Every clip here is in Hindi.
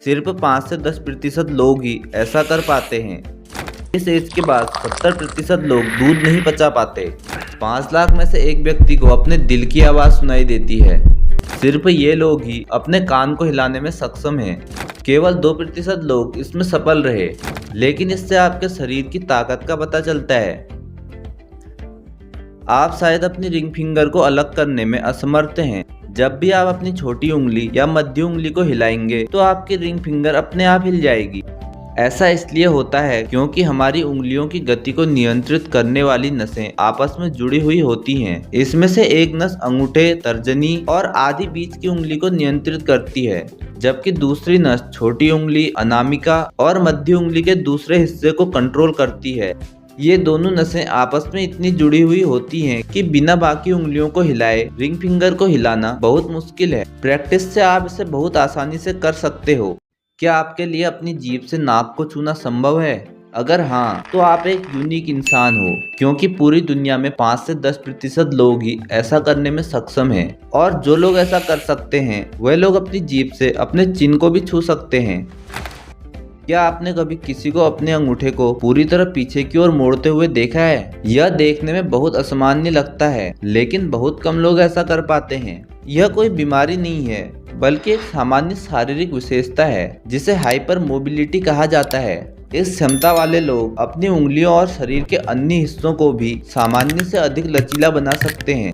सिर्फ 5 से 10% लोग ही ऐसा कर पाते हैं। इस एज के बाद 70% लोग दूध नहीं पचा पाते। 5 लाख में से एक व्यक्ति को अपने दिल की आवाज़ सुनाई देती है। सिर्फ ये लोग ही अपने कान को हिलाने में सक्षम हैं। केवल 2% लोग इसमें सफल रहे, लेकिन इससे आपके शरीर की ताकत का पता चलता है। आप शायद अपनी रिंग फिंगर को अलग करने में असमर्थ हैं। जब भी आप अपनी छोटी उंगली या मध्य उंगली को हिलाएंगे तो आपकी रिंग फिंगर अपने आप हिल जाएगी। ऐसा इसलिए होता है क्योंकि हमारी उंगलियों की गति को नियंत्रित करने वाली नसें आपस में जुड़ी हुई होती हैं। इसमें से एक नस अंगूठे, तर्जनी और आधी बीच की उंगली को नियंत्रित करती है, जबकि दूसरी नस छोटी उंगली, अनामिका और मध्य उंगली के दूसरे हिस्से को कंट्रोल करती है। ये दोनों नसें आपस में इतनी जुड़ी हुई होती हैं कि बिना बाकी उंगलियों को हिलाए रिंग फिंगर को हिलाना बहुत मुश्किल है। प्रैक्टिस से आप इसे बहुत आसानी से कर सकते हो। क्या आपके लिए अपनी जीभ से नाक को छूना संभव है? अगर हाँ, तो आप एक यूनिक इंसान हो, क्योंकि पूरी दुनिया में 5 से 10% लोग ही ऐसा करने में सक्षम हैं। और जो लोग ऐसा कर सकते हैं वह लोग अपनी जीभ से अपने चिन्ह को भी छू सकते हैं। क्या आपने कभी किसी को अपने अंगूठे को पूरी तरह पीछे की ओर मोड़ते हुए देखा है? यह देखने में बहुत असामान्य लगता है, लेकिन बहुत कम लोग ऐसा कर पाते हैं। यह कोई बीमारी नहीं है, बल्कि एक सामान्य शारीरिक विशेषता है जिसे हाइपर मोबिलिटी कहा जाता है। इस क्षमता वाले लोग अपनी उंगलियों और शरीर के अन्य हिस्सों को भी सामान्य से अधिक लचीला बना सकते हैं।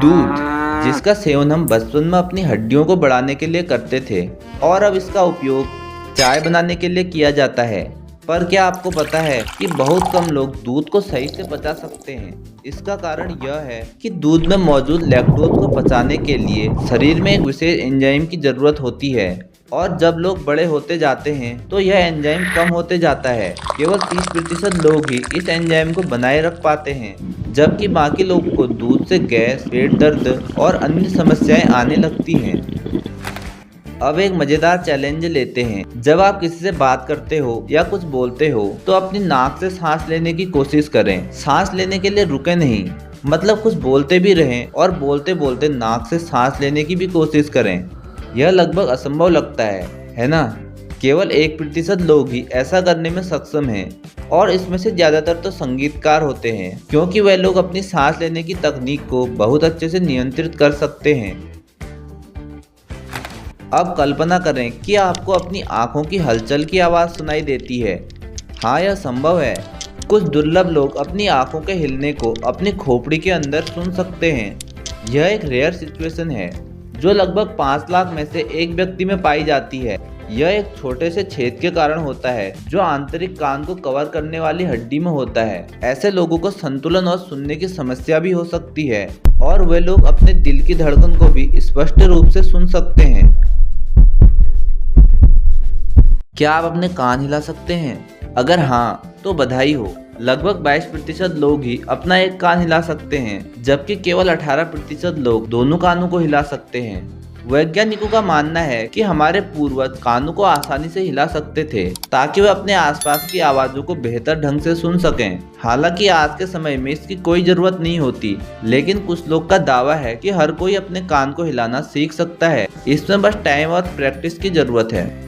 दूध, जिसका सेवन हम बचपन में अपनी हड्डियों को बढ़ाने के लिए करते थे और अब इसका उपयोग चाय बनाने के लिए किया जाता है। पर क्या आपको पता है कि बहुत कम लोग दूध को सही से पचा सकते हैं? इसका कारण यह है कि दूध में मौजूद लैक्टोज को पचाने के लिए शरीर में एक विशेष एंजाइम की जरूरत होती है, और जब लोग बड़े होते जाते हैं तो यह एंजाइम कम होते जाता है। केवल 30% लोग ही इस एंजाइम को बनाए रख पाते हैं, जबकि बाकी लोगों को दूध से गैस, पेट दर्द और अन्य समस्याएं आने लगती हैं। अब एक मजेदार चैलेंज लेते हैं। जब आप किसी से बात करते हो या कुछ बोलते हो तो अपनी नाक से सांस लेने की कोशिश करें। सांस लेने के लिए रुके नहीं, मतलब कुछ बोलते भी रहें और बोलते बोलते नाक से सांस लेने की भी कोशिश करें। यह लगभग असंभव लगता है ना? केवल 1% लोग ही ऐसा करने में सक्षम हैं, और इसमें से ज्यादातर तो संगीतकार होते हैं, क्योंकि वह लोग अपनी सांस लेने की तकनीक को बहुत अच्छे से नियंत्रित कर सकते हैं। अब कल्पना करें कि आपको अपनी आंखों की हलचल की आवाज़ सुनाई देती है। हाँ, यह संभव है। कुछ दुर्लभ लोग अपनी आंखों के हिलने को अपनी खोपड़ी के अंदर सुन सकते हैं। यह एक रेयर सिचुएशन है जो लगभग 5 लाख में से एक व्यक्ति में पाई जाती है। यह एक छोटे से छेद के कारण होता है जो आंतरिक कान को कवर करने वाली हड्डी में होता है। ऐसे लोगों को संतुलन और सुनने की समस्या भी हो सकती है, और वे लोग अपने दिल की धड़कन को भी स्पष्ट रूप से सुन सकते हैं। क्या आप अपने कान हिला सकते हैं? अगर हाँ, तो बधाई हो। लगभग 22% लोग ही अपना एक कान हिला सकते हैं, जबकि केवल 18% लोग दोनों कानों को हिला सकते हैं। वैज्ञानिकों का मानना है कि हमारे पूर्वज कानों को आसानी से हिला सकते थे ताकि वे अपने आसपास की आवाजों को बेहतर ढंग से सुन सकें। हालांकि आज के समय में इसकी कोई जरूरत नहीं होती, लेकिन कुछ लोग का दावा है कि हर कोई अपने कान को हिलाना सीख सकता है। इसमें बस टाइम और प्रैक्टिस की जरूरत है।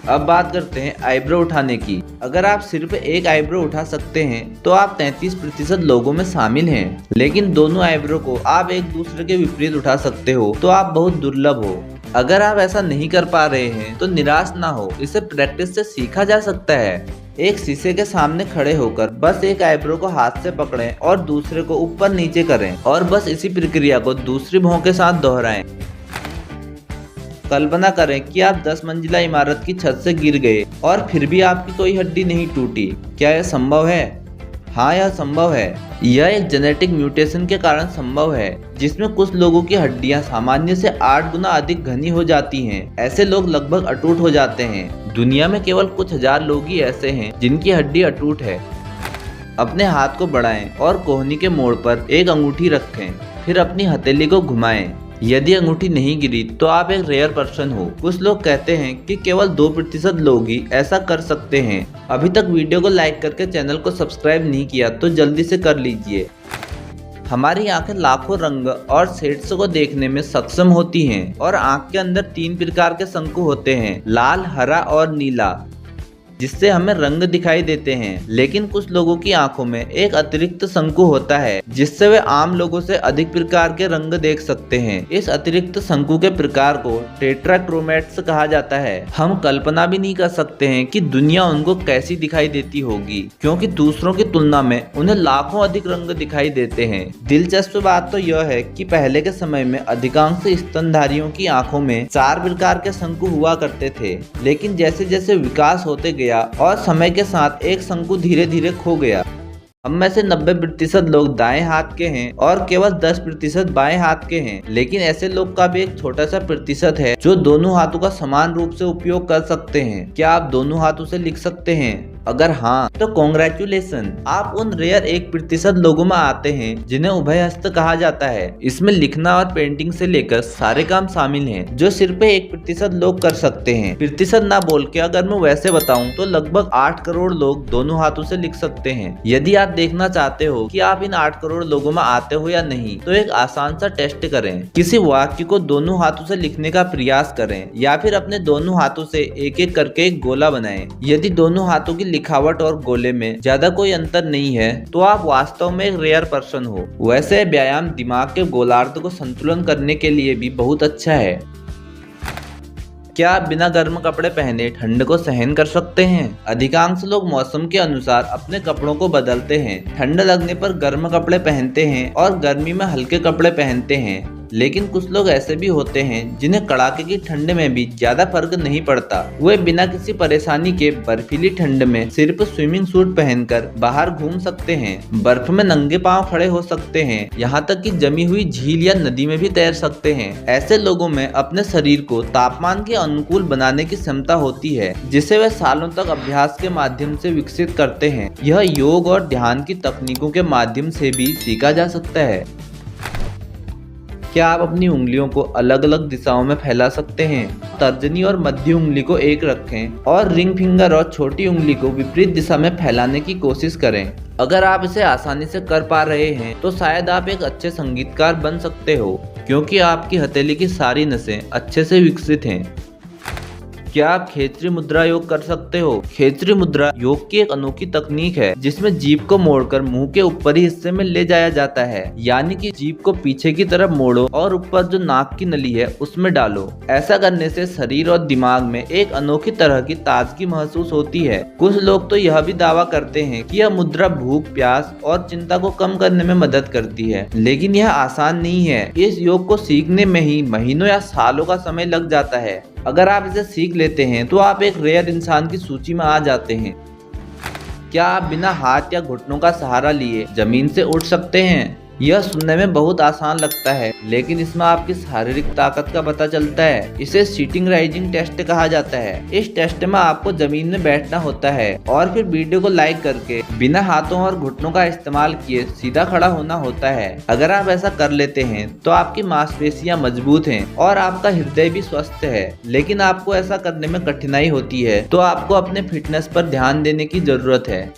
अब बात करते हैं आईब्रो उठाने की। अगर आप सिर्फ एक आईब्रो उठा सकते हैं तो आप 33% लोगों में शामिल हैं, लेकिन दोनों आईब्रो को आप एक दूसरे के विपरीत उठा सकते हो तो आप बहुत दुर्लभ हो। अगर आप ऐसा नहीं कर पा रहे हैं तो निराश ना हो, इसे प्रैक्टिस से सीखा जा सकता है। एक शीशे के सामने खड़े होकर बस एक आईब्रो को हाथ से पकड़ें और दूसरे को ऊपर नीचे करें, और बस इसी प्रक्रिया को दूसरी भौं के साथ दोहराएं। कल्पना करें कि आप 10 मंजिला इमारत की छत से गिर गए और फिर भी आपकी कोई हड्डी नहीं टूटी। क्या यह संभव है? हाँ, यह संभव है। यह एक जेनेटिक म्यूटेशन के कारण संभव है, जिसमें कुछ लोगों की हड्डियां सामान्य से 8 गुना अधिक घनी हो जाती हैं। ऐसे लोग लगभग अटूट हो जाते हैं। दुनिया में केवल कुछ हजार लोग ही ऐसे हैं जिनकी हड्डी अटूट है। अपने हाथ को बढ़ाएं और कोहनी के मोड़ पर एक अंगूठी रखें, फिर अपनी हथेली को घुमाएं। यदि अंगूठी नहीं गिरी तो आप एक रेयर पर्सन हो। कुछ लोग कहते हैं कि केवल 2% लोग ही ऐसा कर सकते हैं। अभी तक वीडियो को लाइक करके चैनल को सब्सक्राइब नहीं किया तो जल्दी से कर लीजिए। हमारी आंखें लाखों रंग और शेड्स को देखने में सक्षम होती हैं और आंख के अंदर 3 प्रकार के शंकु होते हैं, लाल, हरा और नीला, जिससे हमें रंग दिखाई देते हैं। लेकिन कुछ लोगों की आंखों में एक अतिरिक्त शंकु होता है जिससे वे आम लोगों से अधिक प्रकार के रंग देख सकते हैं। इस अतिरिक्त शंकु के प्रकार को टेट्राक्रोमेट्स कहा जाता है। हम कल्पना भी नहीं कर सकते हैं कि दुनिया उनको कैसी दिखाई देती होगी, क्योंकि दूसरों की तुलना में उन्हें लाखों अधिक रंग दिखाई देते हैं। दिलचस्प बात तो यह है कि पहले के समय में अधिकांश स्तनधारियों की आंखों में 4 प्रकार के शंकु हुआ करते थे, लेकिन जैसे जैसे विकास होते गया और समय के साथ एक शंकु धीरे धीरे खो गया। हम में से 90% लोग दाएं हाथ के हैं और केवल 10% बाएं हाथ के हैं, लेकिन ऐसे लोग का भी एक छोटा सा प्रतिशत है जो दोनों हाथों का समान रूप से उपयोग कर सकते हैं। क्या आप दोनों हाथों से लिख सकते हैं? अगर हाँ तो कॉन्ग्रेचुलेसन, आप उन रेयर 1% लोगों में आते हैं जिन्हें उभयहस्त कहा जाता है। इसमें लिखना और पेंटिंग से लेकर सारे काम शामिल हैं जो सिर्फ 1% लोग कर सकते हैं। प्रतिशत ना बोल के अगर मैं वैसे बताऊं तो लगभग 8 करोड़ लोग दोनों हाथों से लिख सकते हैं। यदि आप देखना चाहते हो कि आप इन 8 करोड़ लोगों में आते हो या नहीं, तो एक आसान सा टेस्ट करें। किसी वाक्य को दोनों हाथों से लिखने का प्रयास करें या फिर अपने दोनों हाथों से एक एक करके एक गोला बनाएं। यदि दोनों हाथों की लिखावट और गोले में ज्यादा कोई अंतर नहीं है तो आप वास्तव में एक रेयर पर्सन हो। वैसे व्यायाम दिमाग के गोलार्ध को संतुलन करने के लिए भी बहुत अच्छा है। क्या आप बिना गर्म कपड़े पहने ठंड को सहन कर सकते हैं? अधिकांश लोग मौसम के अनुसार अपने कपड़ों को बदलते हैं। ठंड लगने पर गर्म कपड़े पहनते हैं और गर्मी में हल्के कपड़े पहनते हैं, लेकिन कुछ लोग ऐसे भी होते हैं जिन्हें कड़ाके की ठंड में भी ज्यादा फर्क नहीं पड़ता। वे बिना किसी परेशानी के बर्फीली ठंड में सिर्फ स्विमिंग सूट पहनकर बाहर घूम सकते हैं, बर्फ में नंगे पांव खड़े हो सकते हैं, यहाँ तक कि जमी हुई झील या नदी में भी तैर सकते हैं। ऐसे लोगों में अपने शरीर को तापमान के अनुकूल बनाने की क्षमता होती है, जिसे वे सालों तक अभ्यास के माध्यम से विकसित करते हैं। यह योग और ध्यान की तकनीकों के माध्यम से भी सीखा जा सकता है। क्या आप अपनी उंगलियों को अलग अलग दिशाओं में फैला सकते हैं? तर्जनी और मध्य उंगली को एक रखें और रिंग फिंगर और छोटी उंगली को विपरीत दिशा में फैलाने की कोशिश करें। अगर आप इसे आसानी से कर पा रहे हैं तो शायद आप एक अच्छे संगीतकार बन सकते हो, क्योंकि आपकी हथेली की सारी नसें अच्छे से विकसित हैं। क्या आप खेचरी मुद्रा योग कर सकते हो? खेचरी मुद्रा योग की एक अनोखी तकनीक है जिसमें जीभ को मोड़कर मुंह के ऊपरी हिस्से में ले जाया जाता है, यानी कि जीभ को पीछे की तरफ मोड़ो और ऊपर जो नाक की नली है उसमें डालो। ऐसा करने से शरीर और दिमाग में एक अनोखी तरह की ताजगी महसूस होती है। कुछ लोग तो यह भी दावा करते हैं कि यह मुद्रा भूख, प्यास और चिंता को कम करने में मदद करती है, लेकिन यह आसान नहीं है। इस योग को सीखने में ही महीनों या सालों का समय लग जाता है। अगर आप इसे सीख लेते हैं तो आप एक रेयर इंसान की सूची में आ जाते हैं। क्या आप बिना हाथ या घुटनों का सहारा लिए जमीन से उठ सकते हैं? यह सुनने में बहुत आसान लगता है, लेकिन इसमें आपकी शारीरिक ताकत का पता चलता है। इसे सीटिंग राइजिंग टेस्ट कहा जाता है। इस टेस्ट में आपको जमीन में बैठना होता है और फिर वीडियो को लाइक करके बिना हाथों और घुटनों का इस्तेमाल किए सीधा खड़ा होना होता है। अगर आप ऐसा कर लेते हैं तो आपकी मांसपेशियां मजबूत हैं और आपका हृदय भी स्वस्थ है। लेकिन आपको ऐसा करने में कठिनाई होती है, तो आपको अपने फिटनेस पर ध्यान देने की जरूरत है।